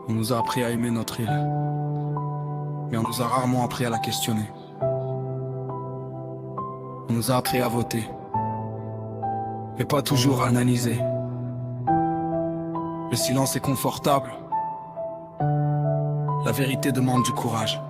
On nous a appris à aimer notre île, mais on nous a rarement appris à la questionner. On nous a appris à voter, mais pas toujours à analyser. Le silence est confortable, la vérité demande du courage.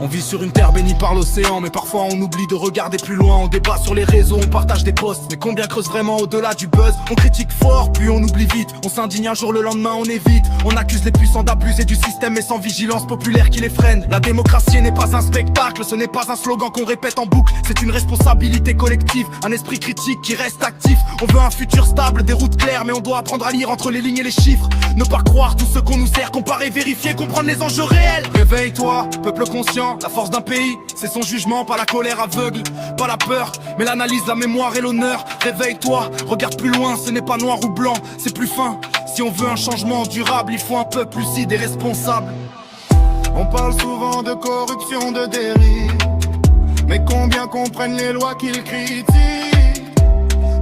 On vit sur une terre bénie par l'océan, mais parfois on oublie de regarder plus loin. On débat sur les réseaux, on partage des posts, mais combien creuse vraiment au-delà du buzz? On critique fort, puis on oublie vite. On s'indigne un jour, le lendemain on évite. On accuse les puissants d'abuser du système, mais sans vigilance populaire qui les freine. La démocratie n'est pas un spectacle, ce n'est pas un slogan qu'on répète en boucle. C'est une responsabilité collective, un esprit critique qui reste actif. On veut un futur stable, des routes claires, mais on doit apprendre à lire entre les lignes et les chiffres. Ne pas croire tout ce qu'on nous sert, comparer, vérifier, comprendre les enjeux réels. Réveille-toi, peuple conscient. La force d'un pays, c'est son jugement, pas la colère aveugle, pas la peur, mais l'analyse, la mémoire et l'honneur. Réveille-toi, regarde plus loin, ce n'est pas noir ou blanc, c'est plus fin. Si on veut un changement durable, il faut un peuple lucide et responsable. On parle souvent de corruption, de dérive, mais combien comprennent les lois qu'ils critiquent?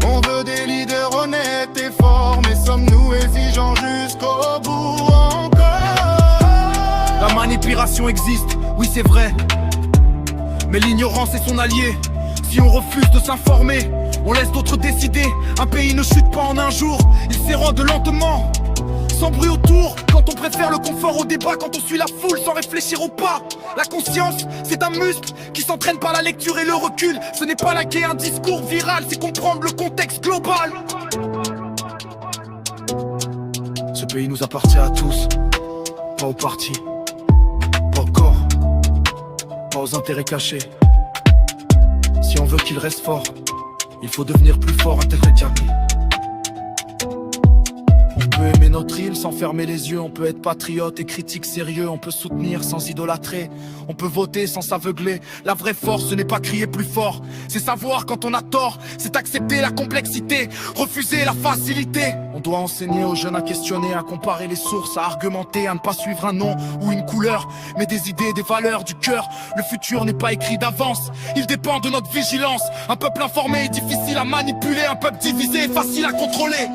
On veut des leaders honnêtes et forts, mais sommes-nous exigeants jusqu'au bout encore? La manipulation existe, oui c'est vrai, mais l'ignorance est son allié. Si on refuse de s'informer, on laisse d'autres décider. Un pays ne chute pas en un jour, il s'érode lentement, sans bruit autour. Quand on préfère le confort au débat, quand on suit la foule sans réfléchir au pas. La conscience, c'est un muscle qui s'entraîne par la lecture et le recul. Ce n'est pas laquer un discours viral, c'est comprendre le contexte global. Ce pays nous appartient à tous, pas aux partis, pas au corps, pas aux intérêts cachés. Si on veut qu'il reste fort, il faut devenir plus fort, intégrer Diaby. On peut aimer notre île sans fermer les yeux. On peut être patriote et critique sérieux. On peut soutenir sans idolâtrer. On peut voter sans s'aveugler. La vraie force, ce n'est pas crier plus fort, c'est savoir quand on a tort. C'est accepter la complexité, refuser la facilité. On doit enseigner aux jeunes à questionner, à comparer les sources, à argumenter, à ne pas suivre un nom ou une couleur, mais des idées, des valeurs, du cœur. Le futur n'est pas écrit d'avance, il dépend de notre vigilance. Un peuple informé est difficile à manipuler, un peuple divisé est facile à contrôler.